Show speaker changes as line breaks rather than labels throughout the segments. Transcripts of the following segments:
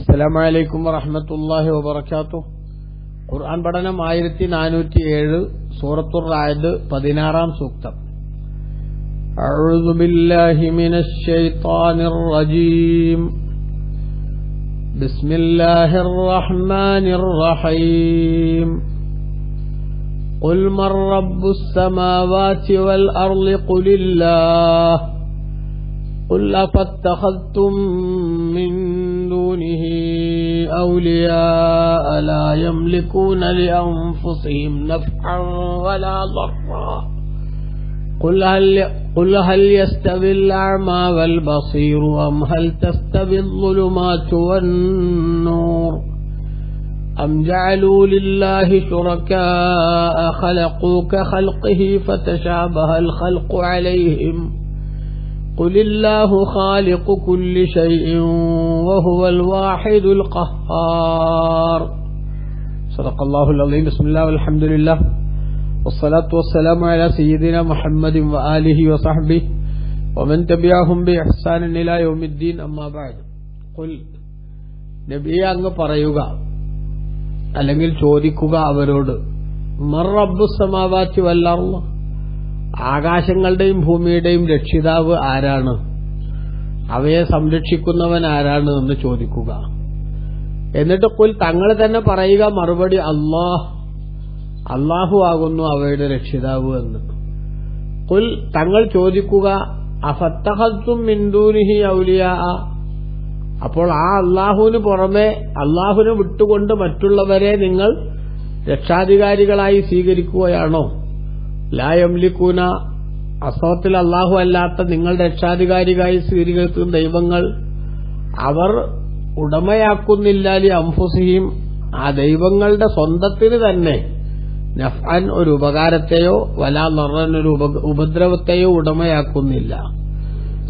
അസ്സലാമു അലൈക്കും വറഹ്മത്തുള്ളാഹി വബറകാതുഹു. ഖുർആൻ പഠനം 1407 സൂറത്തുർ റഅദ് 16-ാം സൂക്തം. അഊദു ബില്ലാഹി മിനശ് ശൈത്വാനിർ റജീം. ബിസ്മില്ലാഹിർ റഹ്മാനിർ റഹീം. ഖുൽ മർ റബ്ബുസ് സമാവാതി വൽ അർളി ഖുലില്ലാഹ് قل أفاتخذتم من دونه أولياء لا يملكون لأنفسهم نفعا ولا ضرا قل هل يستوي الأعمى والبصير أم هل تستوي الظلمات والنور أم جعلوا لله شركاء خلقوا كخلقه فتشابه الخلق عليهم قل الله خالق كل شيء وهو الواحد القهار. صدق الله العظيم. بسم الله والحمد لله والصلاة والسلام على سيدنا محمد وآله وصحبه ومن تبعهم بإحسان إلى يوم الدين. أما بعد. قل നബിയെ അങ്ങ് പറയുക, അല്ലെങ്കിൽ ചോദിക്കുക അവരോട്, മർ റബ്ബുസ് സമാവാതി വൽ അർള്, ആകാശങ്ങളുടെയും ഭൂമിയുടെയും രക്ഷിതാവ് ആരാണ്, അവയെ സംരക്ഷിക്കുന്നവൻ ആരാണ് എന്ന് ചോദിക്കുക. എന്നിട്ട് കുൽ, തങ്ങൾ തന്നെ പറയുക മറുപടി, അല്ലാഹു ആകുന്നു അവയുടെ രക്ഷിതാവ് എന്ന്. കുൽ, തങ്ങൾ ചോദിക്കുക, അഫത്തഖദ്തും മിൻ ദൂനിഹി ഔലിയാ, അപ്പോൾ ആ അല്ലാഹുവിന് പുറമെ, അല്ലാഹുവിനെ വിട്ടുകൊണ്ട് മറ്റുള്ളവരെ നിങ്ങൾ രക്ഷാധികാരികളായി സ്വീകരിക്കുകയാണോ? ലാ യംലികൂന, അസ്വത്തിൽ അല്ലാഹു അല്ലാത്ത നിങ്ങൾ രക്ഷാധികാരിയായി സ്വീകരിക്കുന്ന ദൈവങ്ങൾ അവർ ഉടമയാക്കുന്നില്ല ലി അൻഫുസിഹിം, ആ ദൈവങ്ങളുടെ സ്വന്തത്തിന് തന്നെ നഫ്അൻ, ഒരു ഉപകാരത്തെയോ വലാ ദർറൻ, ഒരു ഉപദ്രവത്തെയോ ഉടമയാക്കുന്നില്ല.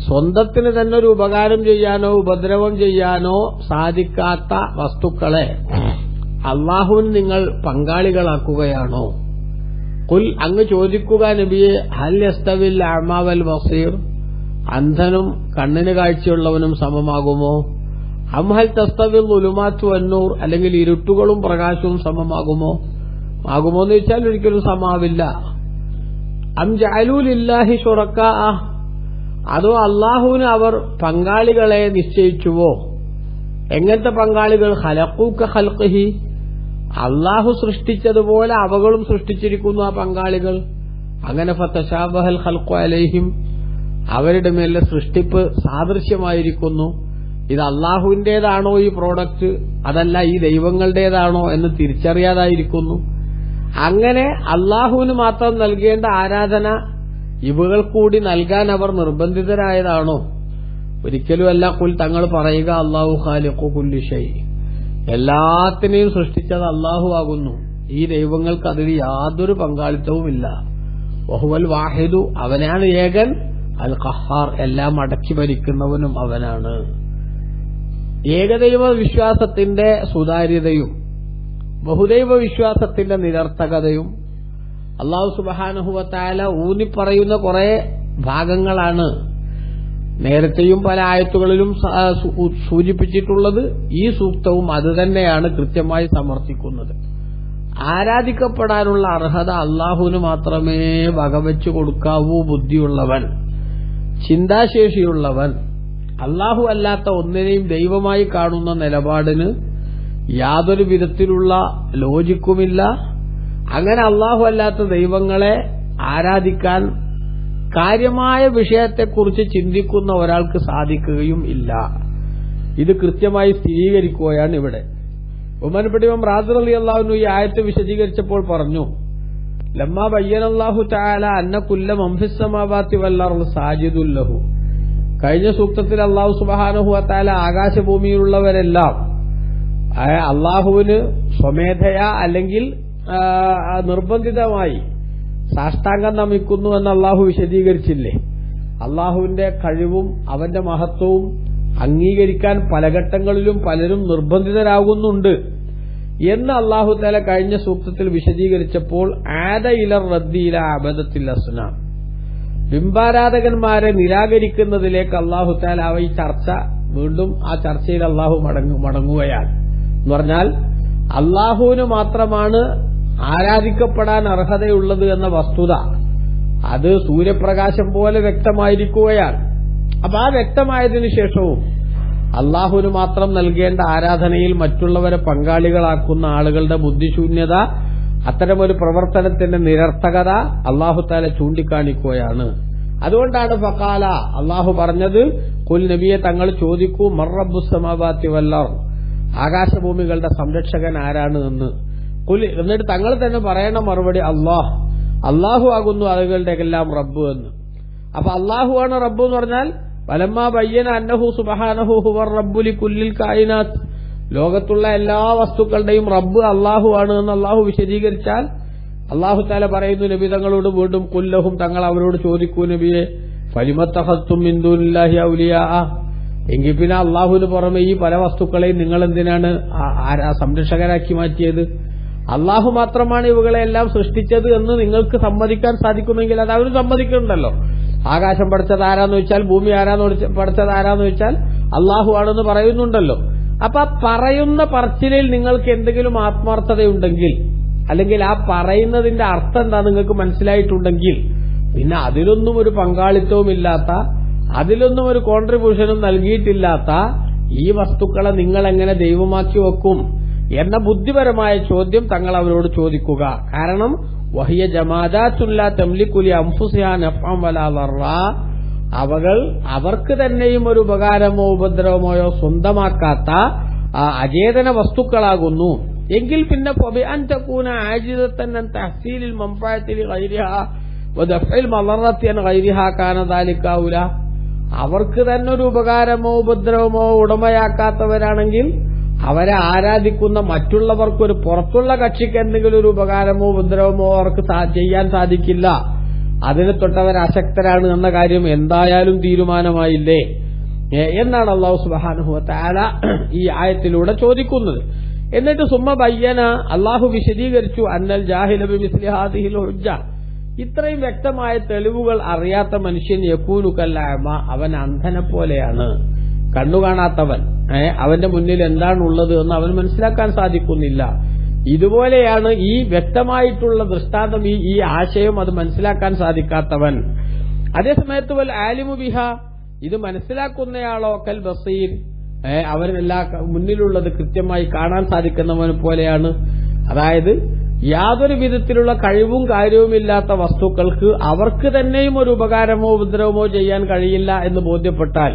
സ്വന്തത്തിന് തന്നെ ഒരു ഉപകാരം ചെയ്യാനോ ഉപദ്രവം ചെയ്യാനോ സാധിക്കാത്ത വസ്തുക്കളെ അല്ലാഹുവിന് നിങ്ങൾ പങ്കാളികളാക്കുകയാണോ? ഖുൽ, അങ്ങ് ചോദിക്കുക നബിയെ, ഹൽ യസ്തവിൽ അഅ്മാ വൽ ബസീർ, അന്ധനും കണ്ണിന് കാഴ്ചയുള്ളവനും സമമാകുമോ? അം ഹൽ തസ്തവിൽ ദുലുമാതു വന്നൂർ, അല്ലെങ്കിൽ ഇരുട്ടുകളും പ്രകാശവും സമമാകുമോ? ആകുമോ എന്ന് ചോദിച്ചാൽ ഒരിക്കലും സമാവില്ല. അം ജഅലൂ ലില്ലാഹി ശുറക്കാ, അതോ അല്ലാഹുവിന് അവർ പങ്കാളികളെ നിശ്ചയിച്ചുവോ? എങ്ങനത്തെ പങ്കാളികൾ? ഖലഖൂ കഖൽഖിഹി, അല്ലാഹു സൃഷ്ടിച്ചതുപോലെ അവകളും സൃഷ്ടിച്ചിരിക്കുന്നു ആ പങ്കാളികൾ. അങ്ങനെ ഫതശാബഹൽ ഖൽഖു അലൈഹിം, അവരുടെ മേലെ സൃഷ്ടിപ്പ് സാദൃശ്യമായിരിക്കുന്നു. ഇത് അല്ലാഹുവിന്റേതാണോ ഈ പ്രോഡക്റ്റ്, അതല്ല ഈ ദൈവങ്ങളുടേതാണോ എന്ന് തിരിച്ചറിയാതായിരിക്കുന്നു. അങ്ങനെ അല്ലാഹുവിന് മാത്രം നൽകേണ്ട ആരാധന ഇവകൾ കൂടി നൽകാൻ അവർ നിർബന്ധിതരായതാണോ? ഒരിക്കലുമല്ല. ഖുൽ, തങ്ങൾ പറയുക, അല്ലാഹു ഖാലിഖു കുല്ലി ഷൈ, എല്ലാത്തിനെയും സൃഷ്ടിച്ചത് അല്ലാഹു ആകുന്നു. ഈ ദൈവങ്ങൾക്ക് അതിൽ യാതൊരു പങ്കാളിത്തവുമില്ല. വഹുവൽ വാഹിദു, അവനാണ് ഏകൻ. അൽ ഖഹാർ, എല്ലാം അടക്കി ഭരിക്കുന്നവനും അവനാണ്. ഏകദൈവ വിശ്വാസത്തിന്റെ സുതാര്യതയും ബഹുദൈവ വിശ്വാസത്തിന്റെ നിരർത്ഥകതയും അല്ലാഹു സുബ്ഹാനഹു വ തആല ഊന്നിപ്പറയുന്ന കുറെ ഭാഗങ്ങളാണ് നേരത്തെയും പല ആയത്തുകളിലും സൂചിപ്പിച്ചിട്ടുള്ളത്. ഈ സൂക്തവും അതുതന്നെയാണ് കൃത്യമായി സമർത്ഥിക്കുന്നത്. ആരാധിക്കപ്പെടാനുള്ള അർഹത അല്ലാഹുവിന് മാത്രമേ വകവെച്ചു കൊടുക്കാവൂ. ബുദ്ധിയുള്ളവൻ, ചിന്താശേഷിയുള്ളവൻ, അല്ലാഹു അല്ലാത്ത ഒന്നിനെയും ദൈവമായി കാണുന്ന നിലപാടിന് യാതൊരു വിധത്തിലുള്ള ലോജിക്കുമില്ല. അങ്ങനെ അല്ലാഹു അല്ലാത്ത ദൈവങ്ങളെ ആരാധിക്കാൻ കാര്യമായ വിഷയത്തെക്കുറിച്ച് ചിന്തിക്കുന്ന ഒരാൾക്ക് സാധിക്കുകയും ഇല്ല. ഇത് കൃത്യമായി സ്ഥിരീകരിക്കുകയാണ് ഇവിടെ. ബഹുമാനപ്പെട്ട ഇമാം റാസി റളിയല്ലാഹു അൻഹു ഈ ആയത്ത് വിശദീകരിച്ചപ്പോൾ പറഞ്ഞു, ലമ്മാ ബയ്യനല്ലാഹു തആല അന്ന കുല്ല മൻ ഫിസ് സമാവാതി വൽ അർളി സാജിദുൻ ലഹു. കഴിഞ്ഞ സൂക്തത്തിൽ അല്ലാഹു സുബ്ഹാനഹു വ തആല ആകാശഭൂമിയിലുള്ളവരെല്ലാം അല്ലാഹുവിന് സ്വമേധയാ അല്ലെങ്കിൽ നിർബന്ധിതമായി സാഷ്ടാംഗം നമിക്കുന്നു എന്ന് അല്ലാഹു വിശദീകരിച്ചില്ലേ? അല്ലാഹുവിന്റെ കഴിവും അവന്റെ മഹത്വവും അംഗീകരിക്കാൻ പല ഘട്ടങ്ങളിലും പലരും നിർബന്ധിതരാകുന്നുണ്ട് എന്ന് അല്ലാഹു തആല കഴിഞ്ഞ സൂക്തത്തിൽ വിശദീകരിച്ചപ്പോൾ ആദ ഇല റദ്ദി ഇല അബദത്തിൽ അസ്നാം, ബിംബാരാധകന്മാരെ നിരാകരിക്കുന്നതിലേക്ക് അല്ലാഹു തആല ഈ ചർച്ച വീണ്ടും ആ ചർച്ചയിൽ അള്ളാഹു മടങ്ങുകയാണ്. എന്ന് പറഞ്ഞാൽ അള്ളാഹുവിന് മാത്രമാണ് ആരാധിക്കപ്പെടാൻ അർഹതയുള്ളത് എന്ന വസ്തുത അത് സൂര്യപ്രകാശം പോലെ വ്യക്തമായിരിക്കുകയാണ്. അപ്പൊ ആ വ്യക്തമായതിനു ശേഷവും അള്ളാഹുവിന് മാത്രം നൽകേണ്ട ആരാധനയിൽ മറ്റുള്ളവരെ പങ്കാളികളാക്കുന്ന ആളുകളുടെ ബുദ്ധിശൂന്യത, അത്തരമൊരു പ്രവർത്തനത്തിന്റെ നിരർത്ഥകത അള്ളാഹു തആല ചൂണ്ടിക്കാണിക്കുകയാണ്. അതുകൊണ്ടാണ് ഫഖാല അള്ളാഹു പറഞ്ഞത്, ഖുൽ നബിയെ തങ്ങൾ ചോദിക്കൂ, മർ റബ്ബുസ് സമാവാതി വൽ അർദ്, ആകാശഭൂമികളുടെ സംരക്ഷകൻ ആരാണ് എന്ന്. ഖുൽ, എന്നിട്ട് തങ്ങൾ തന്നെ പറയണ മറുപടി അള്ളാഹു ആകുന്നു ആളുകളുടെ എല്ലാം റബ്ബ് എന്ന്. അപ്പൊ അള്ളാഹു ആണ് റബ്ബ് എന്ന് പറഞ്ഞാൽ വലമ്മാ ബയ്യന അന്നഹു സുബ്ഹാനഹു ഹുവർ റബ്ബു ലികുല്ലിൽ കായിനാത്ത്, ലോകത്തുള്ള എല്ലാ വസ്തുക്കളുടെയും റബ്ബ് അള്ളാഹു ആണ് എന്ന് അള്ളാഹു വിശദീകരിച്ചാൽ അള്ളാഹു തആല പറയുന്നു നബി തങ്ങളോട് വീണ്ടും, കുല്ലഹും തങ്ങൾ അവരോട് ചോദിക്കൂ നബിയെ, ഫലിമത്തഖത്തും മിൻ ദൂനില്ലാഹി ഔലിയാ, എങ്കിൽ പിന്നെ അള്ളാഹുവിന് പുറമെ ഈ പല വസ്തുക്കളെയും നിങ്ങൾ എന്തിനാണ് സംരക്ഷകരാക്കി മാറ്റിയത്? അള്ളാഹു മാത്രമാണ് ഇവകളെല്ലാം സൃഷ്ടിച്ചത് എന്ന് നിങ്ങൾക്ക് സമ്മതിക്കാൻ സാധിക്കുമെങ്കിൽ അത് അവരും സമ്മതിക്കുന്നുണ്ടല്ലോ. ആകാശം പഠിച്ചത് ആരാന്ന് വെച്ചാൽ, ഭൂമി പഠിച്ചത് ആരാന്ന് വെച്ചാൽ അള്ളാഹു ആണെന്ന് പറയുന്നുണ്ടല്ലോ. അപ്പൊ ആ പറയുന്ന പറച്ചിലിൽ നിങ്ങൾക്ക് എന്തെങ്കിലും ആത്മാർത്ഥതയുണ്ടെങ്കിൽ, അല്ലെങ്കിൽ ആ പറയുന്നതിന്റെ അർത്ഥം എന്താ നിങ്ങൾക്ക് മനസ്സിലായിട്ടുണ്ടെങ്കിൽ, പിന്നെ അതിലൊന്നും ഒരു പങ്കാളിത്തവുമില്ലാത്ത, അതിലൊന്നും ഒരു കോൺട്രിബ്യൂഷനും നൽകിയിട്ടില്ലാത്ത ഈ വസ്തുക്കളെ നിങ്ങൾ എങ്ങനെ ദൈവമാക്കി വെക്കും എന്ന ബുദ്ധിപരമായ ചോദ്യം തങ്ങൾ അവരോട് ചോദിക്കുക. കാരണം വഹിയ ജമാദാത്തുല്ലാ തംലികുലി അൻഫുസിഹാ നഫ്അൻ വലാ ദർറാ, അവർക്ക് തന്നെയും ഒരു ഉപകാരമോ ഉപദ്രവമോയോ സ്വന്തമാക്കാത്ത അചേതന വസ്തുക്കളാകുന്നു. എങ്കിൽ പിന്നെ ഫബിഅൻ തകൂന ആജിദത്തൻ അൻ തഹ്സീലിൽ മൻഫഅത്തി ലിഗൈരിഹാ വദഫഇൽ മളറത്തി അൻ ഗൈരിഹാ കാന ദാലിക ഔലാ, അവർക്ക് തന്നെ ഒരു ഉപകാരമോ ഉപദ്രവമോ ഉടമയാക്കാത്തവരാണെങ്കിൽ അവരെ ആരാധിക്കുന്ന മറ്റുള്ളവർക്കൊരു പുറത്തുള്ള കക്ഷിക്ക് എന്തെങ്കിലും ഒരു ഉപകാരമോ ഉപദ്രവമോ അവർക്ക് ചെയ്യാൻ സാധിക്കില്ല, അതിനെ തൊട്ടവർ അശക്തരാണ് എന്ന കാര്യം എന്തായാലും തീരുമാനമായില്ലേ എന്നാണ് അല്ലാഹു സുബ്ഹാനഹു വ തആല ഈ ആയത്തിലൂടെ ചോദിക്കുന്നത്. എന്നിട്ട് സുമ്മ ബയ്യന, അല്ലാഹു വിശദീകരിച്ചു, അന്നൽ ജാഹില ബിമിസ്ലി ഹാദിഹിൽ ഹുജ്ജ, ഇത്രയും വ്യക്തമായ തെളിവുകൾ അറിയാത്ത മനുഷ്യൻ യകൂനു കൽഅമ, അവൻ അന്ധനെ പോലെയാണ്, കണ്ണുകാണാത്തവൻ. അവന്റെ മുന്നിൽ എന്താണുള്ളത് എന്ന് അവൻ മനസ്സിലാക്കാൻ സാധിക്കുന്നില്ല. ഇതുപോലെയാണ് ഈ വ്യക്തമായിട്ടുള്ള ദൃഷ്ടാന്തം, ഈ ആശയം അത് മനസ്സിലാക്കാൻ സാധിക്കാത്തവൻ. അതേസമയത്ത് വൽ ആലിമു ബിഹ, ഇത് മനസ്സിലാക്കുന്നയാളോ കൽ ബസീർ, അവരെല്ലാ മുന്നിലുള്ളത് കൃത്യമായി കാണാൻ സാധിക്കുന്നവനെ പോലെയാണ്. അതായത് യാതൊരു വിധത്തിലുള്ള കഴിവും കാര്യവുമില്ലാത്ത വസ്തുക്കൾക്ക് അവർക്ക് തന്നെയും ഒരു ഉപകാരമോ ഉപദ്രവമോ ചെയ്യാൻ കഴിയില്ല എന്ന് ബോധ്യപ്പെട്ടാൽ,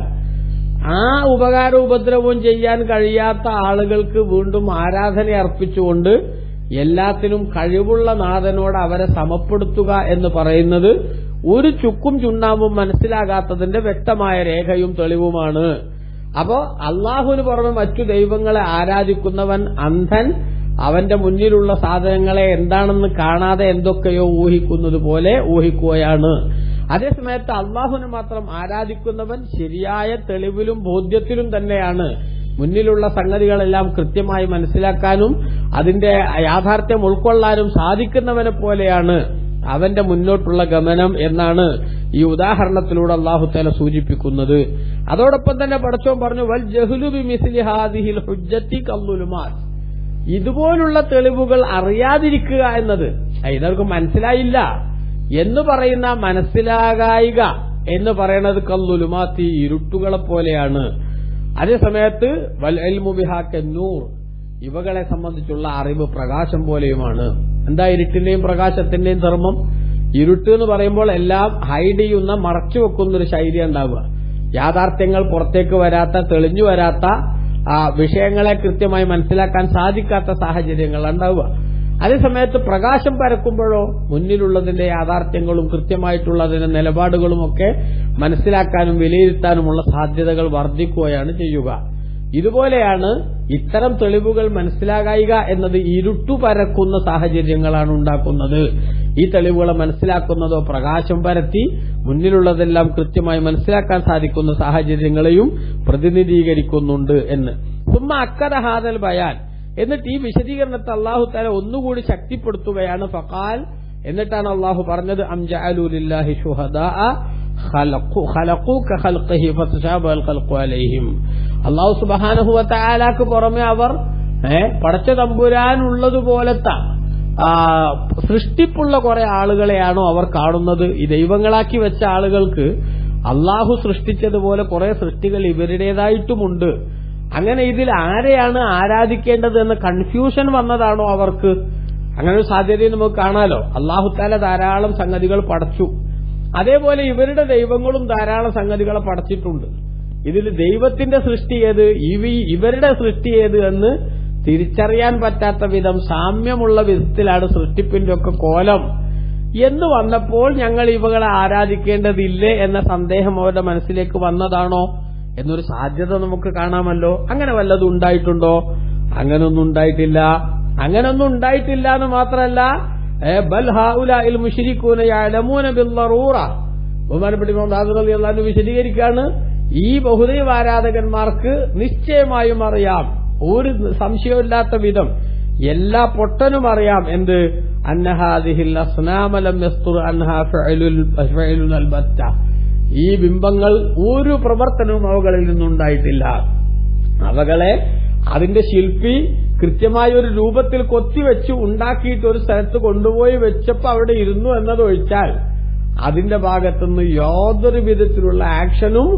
ആ ഉപകാരവും ഉപദ്രവവും ചെയ്യാൻ കഴിയാത്ത ആളുകൾക്ക് വീണ്ടും ആരാധന അർപ്പിച്ചുകൊണ്ട് എല്ലാത്തിനും കഴിവുള്ള നാഥനോട് അവരെ സമപ്പെടുത്തുക എന്ന് പറയുന്നത് ഒരു ചുക്കും ചുണ്ണാമ്പും മനസ്സിലാകാത്തതിന്റെ വ്യക്തമായ രേഖയും തെളിവുമാണ്. അപ്പോ അള്ളാഹുവിന് പുറമെ മറ്റു ദൈവങ്ങളെ ആരാധിക്കുന്നവൻ അന്ധൻ, അവന്റെ മുന്നിലുള്ള സാധനങ്ങളെ എന്താണെന്ന് കാണാതെ എന്തൊക്കെയോ ഊഹിക്കുന്നത് പോലെ ഊഹിക്കുകയാണ്. അതേസമയത്ത് അള്ളാഹുവിനെ മാത്രം ആരാധിക്കുന്നവൻ ശരിയായ തെളിവിലും ബോധ്യത്തിലും തന്നെയാണ്. മുന്നിലുള്ള സംഗതികളെല്ലാം കൃത്യമായി മനസ്സിലാക്കാനും അതിന്റെ യാഥാർത്ഥ്യം ഉൾക്കൊള്ളാനും സാധിക്കുന്നവനെ പോലെയാണ് അവന്റെ മുന്നോട്ടുള്ള ഗമനം എന്നാണ് ഈ ഉദാഹരണത്തിലൂടെ അല്ലാഹു തആല സൂചിപ്പിക്കുന്നത്. അതോടൊപ്പം തന്നെ പടച്ചോൻ പറഞ്ഞു, വൽ ജഹ്ലു ബിമിസ്ലി ഹാദിഹിൽ ഹുജ്ജത്തി കല്ലുലുമാത്, ഇതുപോലുള്ള തെളിവുകൾ അറിയാതിരിക്കുക എന്നത്, ഇതവർക്ക് മനസ്സിലായില്ല എന്ന് പറയുന്ന മനസ്സിലാകായിക എന്ന് പറയുന്നത് കല്ലുലുമാത്തി, ഇരുട്ടുകളെ പോലെയാണ്. അതേസമയത്ത് വൽ ഇൽമു ബിഹാ കന്നൂർ, ഇവകളെ സംബന്ധിച്ചുള്ള അറിവ് പ്രകാശം പോലെയുമാണ്. എന്താ ഇരുട്ടിന്റെയും പ്രകാശത്തിന്റെയും ധർമ്മം? ഇരുട്ട് എന്ന് പറയുമ്പോൾ എല്ലാം ഹൈഡ് ചെയ്യുന്ന, മറച്ചു വെക്കുന്ന ഒരു ശൈലി ഉണ്ടാവുക. യാഥാർത്ഥ്യങ്ങൾ പുറത്തേക്ക് വരാത്ത, തെളിഞ്ഞു വരാത്ത, വിഷയങ്ങളെ കൃത്യമായി മനസ്സിലാക്കാൻ സാധിക്കാത്ത സാഹചര്യങ്ങൾ ഉണ്ടാവുക. അതേസമയത്ത് പ്രകാശം പരക്കുമ്പോഴോ മുന്നിലുള്ളതിന്റെ യാഥാർത്ഥ്യങ്ങളും കൃത്യമായിട്ടുള്ളതിന്റെ നിലപാടുകളുമൊക്കെ മനസ്സിലാക്കാനും വിലയിരുത്താനുമുള്ള സാധ്യതകൾ വർദ്ധിക്കുകയാണ് ചെയ്യുക. ഇതുപോലെയാണ് ഇത്തരം തെളിവുകൾ മനസ്സിലാകായിക എന്നത് ഇരുട്ടു പരക്കുന്ന സാഹചര്യങ്ങളാണ് ഉണ്ടാക്കുന്നത്. ഈ തെളിവുകളെ മനസ്സിലാക്കുന്നതോ പ്രകാശം പരത്തി മുന്നിലുള്ളതെല്ലാം കൃത്യമായി മനസ്സിലാക്കാൻ സാധിക്കുന്ന സാഹചര്യങ്ങളെയും പ്രതിനിധീകരിക്കുന്നുണ്ട് എന്ന്. സുമ്മ അക്കദ ഹാദൽ ബയാൻ, എന്നിട്ട് ഈ വിശദീകരണത്തെ അല്ലാഹു തആല ഒന്നുകൂടി ശക്തിപ്പെടുത്തുകയാണ്. ഫഖാൽ, എന്നിട്ടാണ് അല്ലാഹു പറഞ്ഞത്, അം ജഅലു ലില്ലാഹി ശുഹദാഅ ഖലഖൂ കഖൽഖിഹി ഫതശാബഹൽ ഖൽഖു അലൈഹിം. അല്ലാഹു സുബ്ഹാനഹു വ തആലക്ക് പുറമെ അവർ പടച്ച തമ്പുരാനുള്ളതുപോലത്തെ സൃഷ്ടിപ്പുള്ള കുറെ ആളുകളെയാണോ അവർ കാണുന്നത്? ഈ ദൈവങ്ങളാക്കി വെച്ച ആളുകൾക്ക് അള്ളാഹു സൃഷ്ടിച്ചതുപോലെ കുറെ സൃഷ്ടികൾ ഇവരുടേതായിട്ടുമുണ്ട്. അങ്ങനെ ഇതിൽ ആരെയാണ് ആരാധിക്കേണ്ടത് എന്ന കൺഫ്യൂഷൻ വന്നതാണോ അവർക്ക്? അങ്ങനെ ഒരു സാധ്യതയും നമുക്ക് കാണാലോ. അള്ളാഹു തആല ധാരാളം സംഗതികൾ പടച്ചു, അതേപോലെ ഇവരുടെ ദൈവങ്ങളും ധാരാളം സംഗതികളെ പടച്ചിട്ടുണ്ട്. ഇതിൽ ദൈവത്തിന്റെ സൃഷ്ടി ഏത്, ഇവരുടെ സൃഷ്ടി ഏത് എന്ന് തിരിച്ചറിയാൻ പറ്റാത്ത വിധം സാമ്യമുള്ള വിധത്തിലാണ് സൃഷ്ടിപ്പിന്റെ ഒക്കെ കോലം എന്ന് വന്നപ്പോൾ ഞങ്ങൾ ഇവകളെ ആരാധിക്കേണ്ടതില്ലേ എന്ന സന്ദേഹം അവരുടെ മനസ്സിലേക്ക് വന്നതാണോ എന്നൊരു സാധ്യത നമുക്ക് കാണാമല്ലോ. അങ്ങനെ വല്ലതും ഉണ്ടായിട്ടുണ്ടോ? അങ്ങനൊന്നും ഉണ്ടായിട്ടില്ല. അങ്ങനൊന്നും ഉണ്ടായിട്ടില്ല എന്ന് മാത്രമല്ല, ബൽ ഹൗലാഇൽ മുശ്രികൂന യഅലമൂന ബിദ്ദറൂറ. ബഹുമാനപ്പെട്ട ഇമാം ദാദർ റളിയല്ലാഹു അൻഹു വിശദീകരിക്കുകയാണ്, ഈ ബഹുദൈവ ആരാധകന്മാർക്ക് നിശ്ചയമായും അറിയാം, ഒരു സംശയമില്ലാത്ത വിധം എല്ലാ പൊട്ടനും അറിയാം എന്ത്, അന്ന ഹാദിഹിൽ അസ്നാമ ലം യസ്തുർ അൻഹാ ഫഅലുൽ അൽബത്ത. ഈ ബിംബങ്ങൾ ഒരു പ്രവർത്തനവും അവകളിൽ നിന്നുണ്ടായിട്ടില്ല. അവകളെ അതിന്റെ ശില്പി കൃത്യമായ ഒരു രൂപത്തിൽ കൊത്തിവെച്ച് ഉണ്ടാക്കിയിട്ട് ഒരു സ്ഥലത്ത് കൊണ്ടുപോയി വെച്ചപ്പോ അവിടെ ഇരുന്നു എന്നതൊഴിച്ചാൽ അതിന്റെ ഭാഗത്തുനിന്ന് യാതൊരു വിധത്തിലുള്ള ആക്ഷനും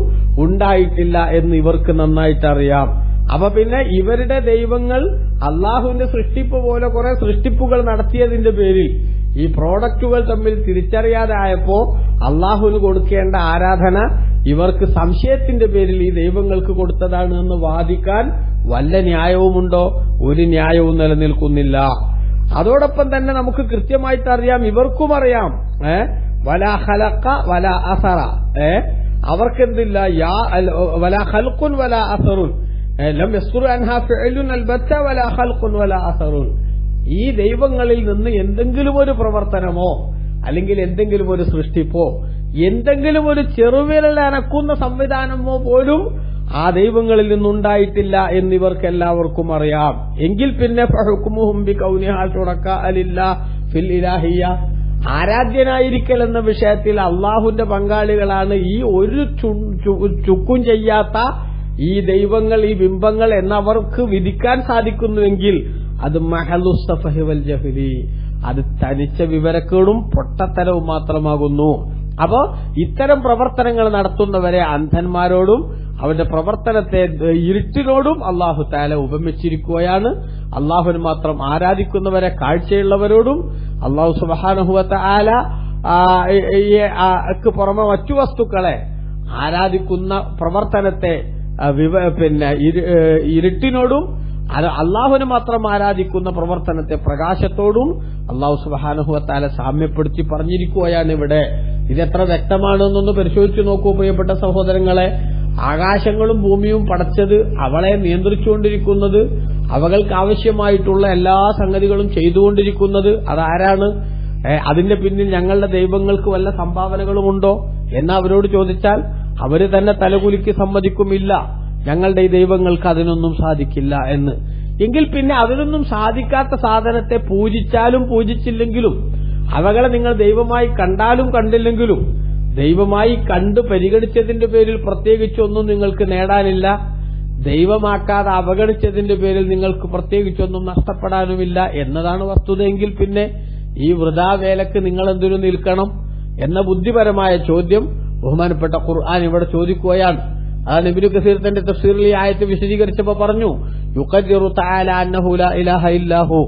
ഉണ്ടായിട്ടില്ല എന്ന് ഇവർക്ക് നന്നായിട്ട് അറിയാം. അപ്പൊ പിന്നെ ഇവരുടെ ദൈവങ്ങൾ അള്ളാഹുവിന്റെ സൃഷ്ടിപ്പ് പോലെ കുറെ സൃഷ്ടിപ്പുകൾ നടത്തിയതിന്റെ പേരിൽ ഈ പ്രോഡക്റ്റുകൾ തമ്മിൽ തിരിച്ചറിയാതെ ആയപ്പോ അള്ളാഹുവിന് കൊടുക്കേണ്ട ആരാധന ഇവർക്ക് സംശയത്തിന്റെ പേരിൽ ഈ ദൈവങ്ങൾക്ക് കൊടുത്തതാണ് എന്ന് വാദിക്കാൻ വല്ല ന്യായവുമുണ്ടോ? ഒരു ന്യായവും നിലനിൽക്കുന്നില്ല. അതോടൊപ്പം തന്നെ നമുക്ക് കൃത്യമായിട്ട് അറിയാം, ഇവർക്കും അറിയാം, വലാ ഖലഖ വലാ അസറ, അവർക്കെന്തില്ല, വലാ ഖൽഖുൻ വലാ അസറുൻ ലം യസ്റു അൻഹാ ഫഅലുൻ അൽബത്ത വലാ ഖൽഖുൻ വലാ അസറുൻ. ഈ ദൈവങ്ങളിൽ നിന്ന് എന്തെങ്കിലും ഒരു പ്രവർത്തനമോ അല്ലെങ്കിൽ എന്തെങ്കിലും ഒരു സൃഷ്ടിപ്പോ എന്തെങ്കിലും ഒരു ചെറുവിരൽ അനക്കുന്ന സംവിധാനമോ പോലും ആ ദൈവങ്ങളിൽ നിന്നുണ്ടായിട്ടില്ല എന്നിവർക്ക് എല്ലാവർക്കും അറിയാം. എങ്കിൽ പിന്നെ ഫഹുക്മുഹും ബികൗനിഹാ ശുറകാ ലില്ലാഹി ഫിൽ ഇലാഹിയ്യ, ആരാധ്യനായിരിക്കൽ എന്ന വിഷയത്തിൽ അള്ളാഹുവിന്റെ പങ്കാളികളാണ് ഈ ഒരു ചുക്കും ചെയ്യാത്ത ഈ ദൈവങ്ങൾ, ഈ ബിംബങ്ങൾ എന്നവർക്ക് വിധിക്കാൻ സാധിക്കുന്നുവെങ്കിൽ അത് മഹലുസ്സഫഹി വൽ ജഹ്ലി, അത് തനിച്ച വിവരക്കേടും പൊട്ടത്തരവും മാത്രമാകുന്നു. അപ്പോ ഇത്തരം പ്രവർത്തനങ്ങൾ നടത്തുന്നവരെ അന്ധന്മാരോടും അവന്റെ പ്രവർത്തനത്തെ ഇരുട്ടിനോടും അള്ളാഹു തആല ഉപമിച്ചിരിക്കുകയാണ്. അള്ളാഹുവിന് മാത്രം ആരാധിക്കുന്നവരെ കാഴ്ചയുള്ളവരോടും അള്ളാഹു സുബ്ഹാനഹു വ തആല പുറമെ മറ്റു വസ്തുക്കളെ ആരാധിക്കുന്ന പ്രവർത്തനത്തെ ഇരുട്ടിനോടും അള്ളാഹുവിനെ മാത്രം ആരാധിക്കുന്ന പ്രവർത്തനത്തെ പ്രകാശത്തോടും അള്ളാഹു സുബ്ഹാനഹു വ തആല സാമ്യപ്പെടുത്തി പറഞ്ഞിരിക്കുകയാണ് ഇവിടെ. ഇതെത്ര വ്യക്തമാണെന്നൊന്ന് പരിശോധിച്ചു നോക്കൂ പ്രിയപ്പെട്ട സഹോദരങ്ങളെ. ആകാശങ്ങളും ഭൂമിയും പടച്ചത്, അവളെ നിയന്ത്രിച്ചുകൊണ്ടിരിക്കുന്നത്, അവകൾക്ക് ആവശ്യമായിട്ടുള്ള എല്ലാ സംഗതികളും ചെയ്തുകൊണ്ടിരിക്കുന്നത് അതാരാണ്? അതിന്റെ പിന്നിൽ ഞങ്ങളുടെ ദൈവങ്ങൾക്ക് വല്ല സംഭാവനകളുമുണ്ടോ എന്ന് അവരോട് ചോദിച്ചാൽ അവര് തന്നെ തലകുലുക്കി സമ്മതിക്കുമില്ല, ഞങ്ങളുടെ ഈ ദൈവങ്ങൾക്ക് അതിനൊന്നും സാധിക്കില്ല എന്ന്. എങ്കിൽ പിന്നെ അതിനൊന്നും സാധിക്കാത്ത സാധനത്തെ പൂജിച്ചാലും പൂജിച്ചില്ലെങ്കിലും, അവകളെ നിങ്ങൾ ദൈവമായി കണ്ടാലും കണ്ടില്ലെങ്കിലും, ദൈവമായി കണ്ട് പരിഗണിച്ചതിന്റെ പേരിൽ പ്രത്യേകിച്ചൊന്നും നിങ്ങൾക്ക് നേടാനില്ല, ദൈവമാക്കാതെ അവഗണിച്ചതിന്റെ പേരിൽ നിങ്ങൾക്ക് പ്രത്യേകിച്ചൊന്നും നഷ്ടപ്പെടാനുമില്ല എന്നതാണ് വസ്തുതയെങ്കിൽ പിന്നെ ഈ വൃഥാവേലക്ക് നിങ്ങൾ എന്തിനു നിൽക്കണം എന്ന ബുദ്ധിപരമായ ചോദ്യം ബഹുമാനപ്പെട്ട ഖുർആൻ ഇവിടെ ചോദിക്കുകയാണ്. അതാണ് ഇബ്നു കസീർ തന്റെ തഫ്സീറിൽ ഈ ആയത്ത് വിശദീകരിച്ചപ്പോൾ പറഞ്ഞു, യുഖദ്ദിറു തആല അന്നഹു ലാ ഇലാഹ ഇല്ലാഹു,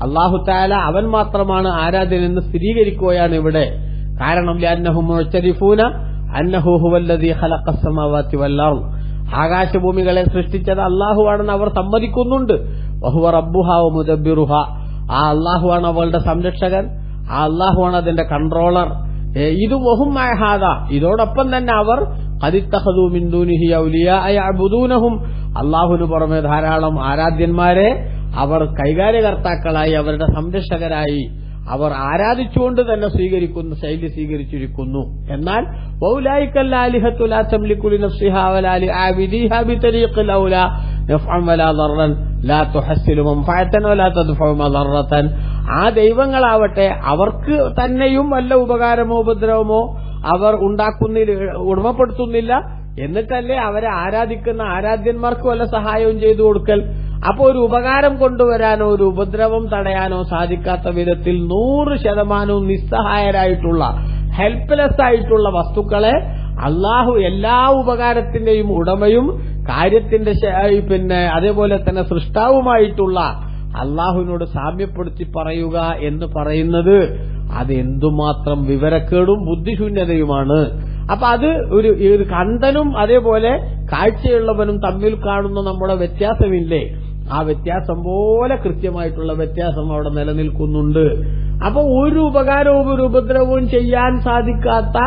അല്ലാഹു തആല അവൻ മാത്രമാണ് ആരാധ്യൻ എന്ന് സ്ഥിരീകരിക്കുകയാണ് ഇവിടെ. കാരണം ലഅന്നഹും മുഅ്തരിഫൂന അന്നഹു ഹുവല്ലദീ ഖലഖസ് സമാവാതി വൽ അർദ്, ആകാശഭൂമികളെ സൃഷ്ടിച്ചത് അല്ലാഹുവാണെന്ന് അവർ സമ്മതിക്കുന്നുണ്ട്. വഹുവ റബ്ബുഹാ വ മുദബ്ബിറുഹാ, ആ അല്ലാഹുവാണ് അവളുടെ സംരക്ഷകൻ, ആ അല്ലാഹുവാണ് അതിന്റെ കൺട്രോളർ. ഇത് വഹും മഅ ഹാദാ, ഇതോടൊപ്പം തന്നെ അവർ ഖദിത്തഖദൂ മിൻ ദൂനിഹി ഔലിയാ യഅബുദൂനഹും, അല്ലാഹുവിന് പുറമെ ധാരാളം ആരാധ്യന്മാരെ അവർ കൈകാര്യകർത്താക്കളായി അവരുടെ സംരക്ഷകരായി അവർ ആരാധിച്ചുകൊണ്ട് തന്നെ സ്വീകരിക്കുന്ന ശൈലി സ്വീകരിച്ചിരിക്കുന്നു. എന്നാൽ വൗലായിക്കൽ ആലിഹത്തു ലാ തംലികു ലിനഫ്സിഹാ വലാ ലിആബിദിഹാ ബിതരീഖിൽ ഔലാ നഫ്അൻ വലാ ദർറൻ ലാ തുഹസ്സിലു മൻഫഅതൻ വലാ തദ്ഫഉ മദറതൻ, ആ ദൈവങ്ങളാവട്ടെ അവർക്ക് തന്നെയും വല്ല ഉപകാരമോ ഉപദ്രവമോ അവർ ഉടമപ്പെടുത്തുന്നില്ല. എന്നിട്ടല്ലേ അവരെ ആരാധിക്കുന്ന ആരാധ്യന്മാർക്ക് വല്ല സഹായവും ചെയ്തു കൊടുക്കൽ. അപ്പോ ഒരു ഉപകാരം കൊണ്ടുവരാനോ ഒരു ഉപദ്രവം തടയാനോ സാധിക്കാത്ത വിധത്തിൽ 100% നിസ്സഹായരായിട്ടുള്ള ഹെൽപ്ലെസ് ആയിട്ടുള്ള വസ്തുക്കളെ അള്ളാഹു എല്ലാ ഉപകാരത്തിന്റെയും ഉടമയും കാര്യത്തിന്റെ അതേപോലെ തന്നെ സൃഷ്ടാവുമായിട്ടുള്ള അള്ളാഹുവിനോട് സാമ്യപ്പെടുത്തി പറയുക എന്ന് പറയുന്നത് അത് എന്തുമാത്രം വിവരക്കേടും ബുദ്ധിശൂന്യതയുമാണ്. അപ്പൊ അത് ഒരു കണ്ടനും അതേപോലെ കാഴ്ചയുള്ളവനും തമ്മിൽ കാണുന്ന നമ്മുടെ വ്യത്യാസമില്ലേ, ആ വ്യത്യാസം പോലെ കൃത്യമായിട്ടുള്ള വ്യത്യാസം അവിടെ നിലനിൽക്കുന്നുണ്ട്. അപ്പൊ ഒരു ഉപകാരവും ഒരു ഉപദ്രവവും ചെയ്യാൻ സാധിക്കാത്ത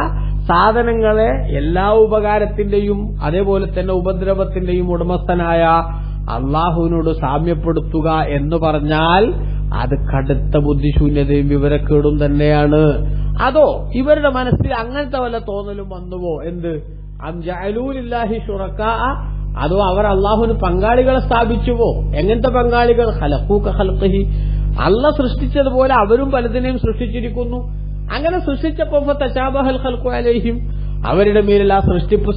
സാധനങ്ങളെ എല്ലാ ഉപകാരത്തിന്റെയും അതേപോലെ തന്നെ ഉപദ്രവത്തിന്റെയും ഉടമസ്ഥനായ അള്ളാഹുവിനോട് സാമ്യപ്പെടുത്തുക എന്ന് പറഞ്ഞാൽ അത് കടുത്ത ബുദ്ധിശൂന്യതയും വിവരക്കേടും തന്നെയാണ്. അതോ ഇവരുടെ മനസ്സിൽ അങ്ങനത്തെ വല്ല തോന്നലും വന്നുവോ? എന്ത് അം ജഅലൂ ലില്ലാഹി ശുറക്കാ, അതോ അവർ അള്ളാഹുവിന് പങ്കാളികളെ സ്ഥാപിച്ചുവോ? എങ്ങനത്തെ പങ്കാളികൾ? ഖലഖൂ കഖൽഖിഹി, അള്ളാഹ് സൃഷ്ടിച്ചതുപോലെ അവരും പലതിനെയും സൃഷ്ടിച്ചിരിക്കുന്നു. അങ്ങനെ സൃഷ്ടിച്ചപ്പോ ഫതശാബഹൽ ഖൽഖു അലൈഹിം, അവരുടെ മേലിൽ ആ സൃഷ്ടിപ്പ്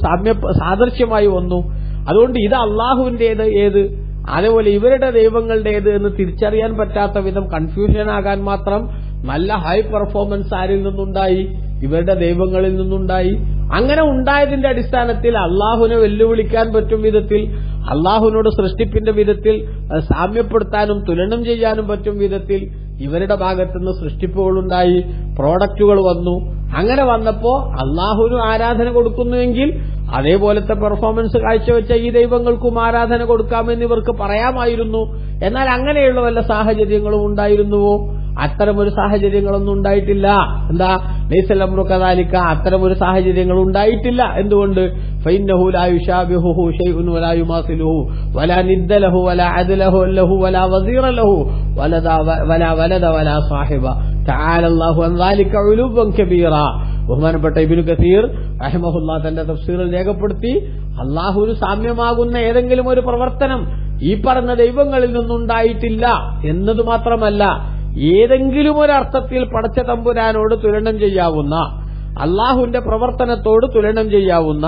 സാദൃശ്യമായി വന്നു. അതുകൊണ്ട് ഇത് അള്ളാഹുവിന്റേത് ഏത്, അതേപോലെ ഇവരുടെ ദൈവങ്ങളുടേത് എന്ന് തിരിച്ചറിയാൻ പറ്റാത്ത വിധം കൺഫ്യൂഷൻ ആകാൻ മാത്രം നല്ല ഹൈ പെർഫോമൻസ് ആരിൽ നിന്നുണ്ടായി? ഇവരുടെ ദൈവങ്ങളിൽ നിന്നുണ്ടായി. അങ്ങനെ ഉണ്ടായതിന്റെ അടിസ്ഥാനത്തിൽ അള്ളാഹുവിനെ വെല്ലുവിളിക്കാൻ പറ്റും വിധത്തിൽ, അള്ളാഹുവിനോട് സൃഷ്ടിപ്പിന്റെ വിധത്തിൽ സാമ്യപ്പെടുത്താനും തുലനം ചെയ്യാനും പറ്റും വിധത്തിൽ ഇവരുടെ ഭാഗത്തുനിന്ന് സൃഷ്ടിപ്പുകളുണ്ടായി, പ്രോഡക്റ്റുകൾ വന്നു. അങ്ങനെ വന്നപ്പോ അള്ളാഹുവിനും ആരാധന കൊടുക്കുന്നുവെങ്കിൽ അതേപോലത്തെ പെർഫോമൻസ് കാഴ്ചവെച്ച ഈ ദൈവങ്ങൾക്കും ആരാധന കൊടുക്കാമെന്ന് ഇവർക്ക് പറയാമായിരുന്നു. എന്നാൽ അങ്ങനെയുള്ള വല്ല സാഹചര്യങ്ങളും ഉണ്ടായിരുന്നുവോ? അത്തരമൊരു സാഹചര്യങ്ങളൊന്നും ഉണ്ടായിട്ടില്ല. എന്താ ലൈസൽ അംറു കദാലിക, അത്തരമൊരു സാഹചര്യങ്ങൾ ഉണ്ടായിട്ടില്ല. എന്തുകൊണ്ട്? ഫഇന്നഹു ലാ യുശാബിഹുഹു ശൈഉൻ വലാ യുമാസിലുഹു വലാ നിദ്ദ ലഹു വലാ അദ്ലഹു ലഹു വലാ വസീറ ലഹു വലാ വലദ വലാ സാഹിബ തആല അല്ലാഹു അൻ ദാലിക ഉലുവൻ കബീറ. ബഹുമാനപ്പെട്ട ഇബ്നു കസീർ റഹിമഹുല്ലാഹ് തന്റെ തഫ്സീറിൽ രേഖപ്പെടുത്തി, അള്ളാഹുവിന് സാമ്യമാകുന്ന ഏതെങ്കിലും ഒരു പ്രവർത്തനം ഈ പറഞ്ഞ ദൈവങ്ങളിൽ നിന്നുണ്ടായിട്ടില്ല എന്നത് മാത്രമല്ല, ഏതെങ്കിലും ഒരർത്ഥത്തിൽ പടച്ച തമ്പുരാനോട് തുലനം ചെയ്യാവുന്ന, അള്ളാഹുവിന്റെ പ്രവർത്തനത്തോട് തുലനം ചെയ്യാവുന്ന,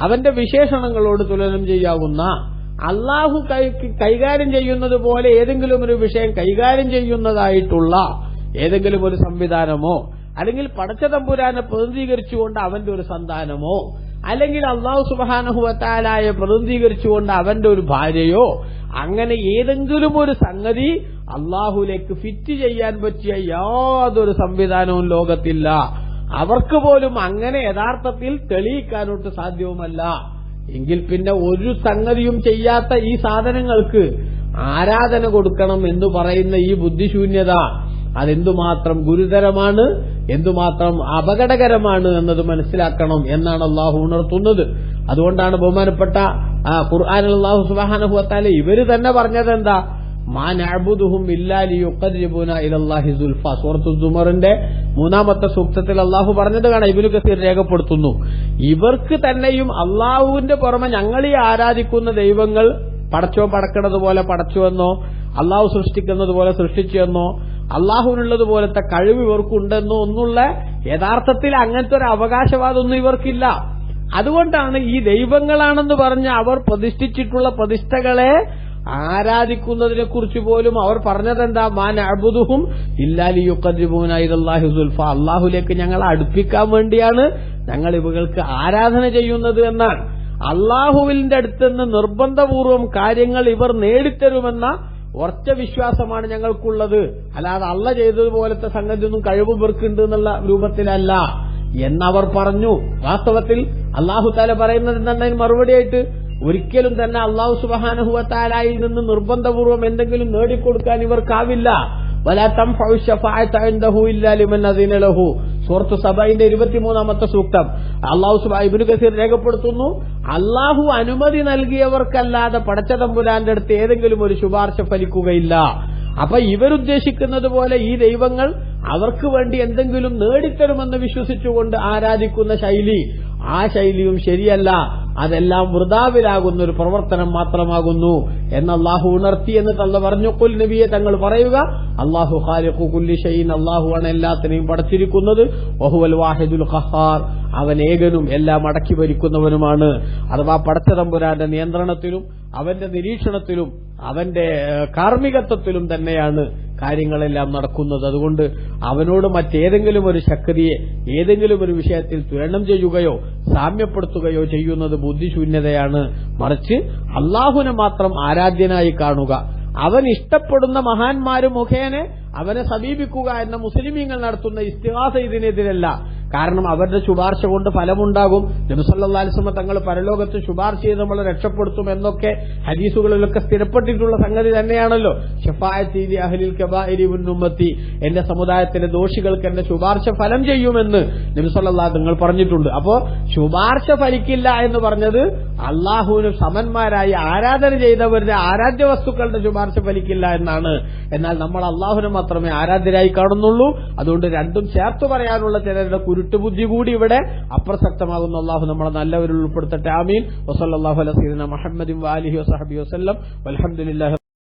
അവന്റെ വിശേഷണങ്ങളോട് തുലനം ചെയ്യാവുന്ന, അള്ളാഹു കൈകാര്യം ചെയ്യുന്നത് പോലെ ഏതെങ്കിലും ഒരു വിഷയം കൈകാര്യം ചെയ്യുന്നതായിട്ടുള്ള ഏതെങ്കിലും ഒരു സംവിധാനമോ, അല്ലെങ്കിൽ പടച്ച തമ്പുരാനെ പ്രതിനിധീകരിച്ചുകൊണ്ട് അവന്റെ ഒരു സന്താനമോ, അല്ലെങ്കിൽ അള്ളാഹു സുബ്ഹാനഹു വ തആലയെ പ്രതിനിധീകരിച്ചുകൊണ്ട് അവന്റെ ഒരു ഭാര്യയോ, അങ്ങനെ ഏതെങ്കിലും ഒരു സംഗതി അള്ളാഹുലേക്ക് ഫിറ്റ് ചെയ്യാൻ പറ്റിയ യാതൊരു സംവിധാനവും ലോകത്തില്ല. അവർക്ക് പോലും അങ്ങനെ യഥാർത്ഥത്തിൽ തെളിയിക്കാനൊട്ട് സാധ്യവുമല്ല. എങ്കിൽ പിന്നെ ഒരു സംഗതിയും ചെയ്യാത്ത ഈ സാധനങ്ങൾക്ക് ആരാധന കൊടുക്കണം എന്ന് പറയുന്ന ഈ ബുദ്ധിശൂന്യത അതെന്തുമാത്രം ഗുരുതരമാണ്, എന്തുമാത്രം അപകടകരമാണ് എന്നത് മനസ്സിലാക്കണം എന്നാണ് അള്ളാഹു ഉണർത്തുന്നത്. അതുകൊണ്ടാണ് ബഹുമാനപ്പെട്ട ഖുർആനിൽ അല്ലാഹു സുബ്ഹാനഹു വ തആല ഇവര് തന്നെ പറഞ്ഞത് എന്താ? മാ നഅബുദുഹും ഇല്ലാ ലിയുഖർരിബൂനാ ഇലല്ലാഹി സുൽഫ. സൂറത്തുൽ സുമറിന്റെ 3-ാമത്തെ സൂക്തത്തിൽ അള്ളാഹു പറഞ്ഞത് കാണാം. ഇബ്നു കസീർ രേഖപ്പെടുത്തുന്നു, ഇവർക്ക് തന്നെയും അള്ളാഹുവിന്റെ പുറമെ ഞങ്ങൾ ഈ ആരാധിക്കുന്ന ദൈവങ്ങൾ പടക്കണതുപോലെ പടച്ചുവെന്നോ, അള്ളാഹു സൃഷ്ടിക്കുന്നത് പോലെ സൃഷ്ടിച്ചുവെന്നോ, അള്ളാഹുവിനുള്ളതുപോലത്തെ കഴിവ് ഇവർക്കുണ്ടെന്നോ ഒന്നുള്ള യഥാർത്ഥത്തിൽ അങ്ങനത്തെ ഒരു അവകാശവാദമൊന്നും ഇവർക്കില്ല. അതുകൊണ്ടാണ് ഈ ദൈവങ്ങളാണെന്ന് പറഞ്ഞ് അവർ പ്രതിഷ്ഠിച്ചിട്ടുള്ള പ്രതിഷ്ഠകളെ ആരാധിക്കുന്നതിനെ കുറിച്ച് പോലും അവർ പറഞ്ഞതെന്താ? മാ നഅബുദുഹും ഇല്ലാ ലിയുഖർരിബൂനാ ഇലല്ലാഹി സുൽഫ, അള്ളാഹുലേക്ക് ഞങ്ങളെ അടുപ്പിക്കാൻ വേണ്ടിയാണ് ഞങ്ങൾ ഇവകൾക്ക് ആരാധന ചെയ്യുന്നത് എന്നാണ്. അള്ളാഹുവിന്റെ അടുത്തുനിന്ന് നിർബന്ധപൂർവം കാര്യങ്ങൾ ഇവർ നേടിത്തരുമെന്ന ഉറച്ച വിശ്വാസമാണ് ഞങ്ങൾക്കുള്ളത്. അല്ലാതെ അള്ള ചെയ്തതുപോലത്തെ സംഗതി ഒന്നും കഴിവ് ഇവർക്കുണ്ട് എന്നുള്ള രൂപത്തിലല്ല എന്നവർ പറഞ്ഞു. വാസ്തവത്തിൽ അള്ളാഹു തആല പറയുന്നത് എന്നതിന് മറുപടിയായിട്ട് ഒരിക്കലും തന്നെ അള്ളാഹു സുബ്ഹാനഹു വ തആലയിൽ നിന്ന് നിർബന്ധപൂർവം എന്തെങ്കിലും നേടിക്കൊടുക്കാൻ ഇവർക്കാവില്ല. വലാ തൻഫഉ ശഫാഅതു ഇൻദഹു ഇല്ലാ ലിമൻ അദിന ലഹു. സൂറത്ത് സബഇന്റെ 23-ാമത്തെ സൂക്തം അള്ളാഹു സുബ്ഹാനഹു ഇബ്നു കസീർ രേഖപ്പെടുത്തുന്നു, അള്ളാഹു അനുമതി നൽകിയവർക്കല്ലാതെ പടച്ച തമ്പുരാന്റെ അടുത്ത് ഏതെങ്കിലും ഒരു ശുപാർശ ഫലിക്കുകയില്ല. അപ്പൊ ഇവരുദ്ദേശിക്കുന്നത് പോലെ ഈ ദൈവങ്ങൾ അവർക്ക് വേണ്ടി എന്തെങ്കിലും നേടിത്തരുമെന്ന് വിശ്വസിച്ചുകൊണ്ട് ആരാധിക്കുന്ന ശൈലി ആ ശൈലിയും ശരിയല്ല, അതെല്ലാം വൃഥാവിലാകുന്ന ഒരു പ്രവർത്തനം മാത്രമാകുന്നു എന്ന് അള്ളാഹു ഉണർത്തി. എന്നിട്ട് അല്ലാഹു പറഞ്ഞു, ഖുൽ നബിയെ തങ്ങൾ പറയുക, അല്ലാഹു ഖാലിഖു കുല്ലി ഷൈഇൻ, അല്ലാഹുവാണ് എല്ലാത്തിനെയും പടച്ചിരിക്കുന്നത്, വഹുവൽ വാഹിദുൽ ഖഹാർ, അവൻ ഏകനും എല്ലാം അടക്കി ഭരിക്കുന്നവനുമാണ്. അഥവാ പടച്ചതമ്പുരാന്റെ നിയന്ത്രണത്തിലും അവന്റെ നിരീക്ഷണത്തിലും അവന്റെ കാർമ്മികത്വത്തിലും തന്നെയാണ് കാര്യങ്ങളെല്ലാം നടക്കുന്നത്. അതുകൊണ്ട് അവനോട് മറ്റേതെങ്കിലും ഒരു ശക്തിയെ ഏതെങ്കിലും ഒരു വിഷയത്തിൽ തുലനം ചെയ്യുകയോ സാമ്യപ്പെടുത്തുകയോ ചെയ്യുന്നത് ബുദ്ധിശൂന്യതയാണ്. മറിച്ച് അള്ളാഹുവിനെ മാത്രം ആരാധ്യനായി കാണുക, അവൻ ഇഷ്ടപ്പെടുന്ന മഹാന്മാര് മുഖേന അവനെ സമീപിക്കുക എന്ന മുസ്ലിമീങ്ങൾ നടത്തുന്ന ഇസ്തിഗാസ ഇതിനെതിരല്ല. കാരണം അവരുടെ ശുപാർശ കൊണ്ട് ഫലമുണ്ടാകും. നബി സല്ലല്ലാഹു അലൈഹി വസല്ലം തങ്ങൾ പരലോകത്ത് ശുപാർശ ചെയ്ത് നമ്മളെ രക്ഷപ്പെടുത്തും എന്നൊക്കെ ഹദീസുകളിലൊക്കെ സ്ഥിരപ്പെട്ടിട്ടുള്ള സംഗതി തന്നെയാണല്ലോ. ശഫാഅത്തി ലി അഹ്ലിൽ കബാഇരി മിൻ ഉമ്മത്തി, എന്റെ സമുദായത്തിലെ ദോഷികൾക്ക് എന്റെ ശുപാർശ ഫലം ചെയ്യുമെന്ന് നബി സല്ലല്ലാഹു തങ്ങൾ പറഞ്ഞിട്ടുണ്ട്. അപ്പോ ശുപാർശ ഫലിക്കില്ല എന്ന് പറഞ്ഞത് അള്ളാഹുവിന് സമന്മാരായി ആരാധന ചെയ്തവരുടെ ആരാധ്യ വസ്തുക്കളുടെ ശുപാർശ ഫലിക്കില്ല എന്നാണ്. എന്നാൽ നമ്മൾ അള്ളാഹുവിനെ മാത്രമേ ആരാധ്യരായി കാണുന്നുള്ളൂ. അതുകൊണ്ട് രണ്ടും ചേർത്ത് പറയാനുള്ള ചിലരുടെ കുരുട്ടുബുദ്ധി കൂടി ഇവിടെ അപ്രസക്തമാകുന്നു. അള്ളാഹു നമ്മളെ നല്ലവരിൽ ഉൾപ്പെടുത്തട്ടെ. ആമീൻ. വസല്ലല്ലാഹു അലാ സയ്യിദിനാ മുഹമ്മദിൻ വആലിഹി വസഹബിഹി വസല്ലം. വൽഹംദുലില്ലാഹി.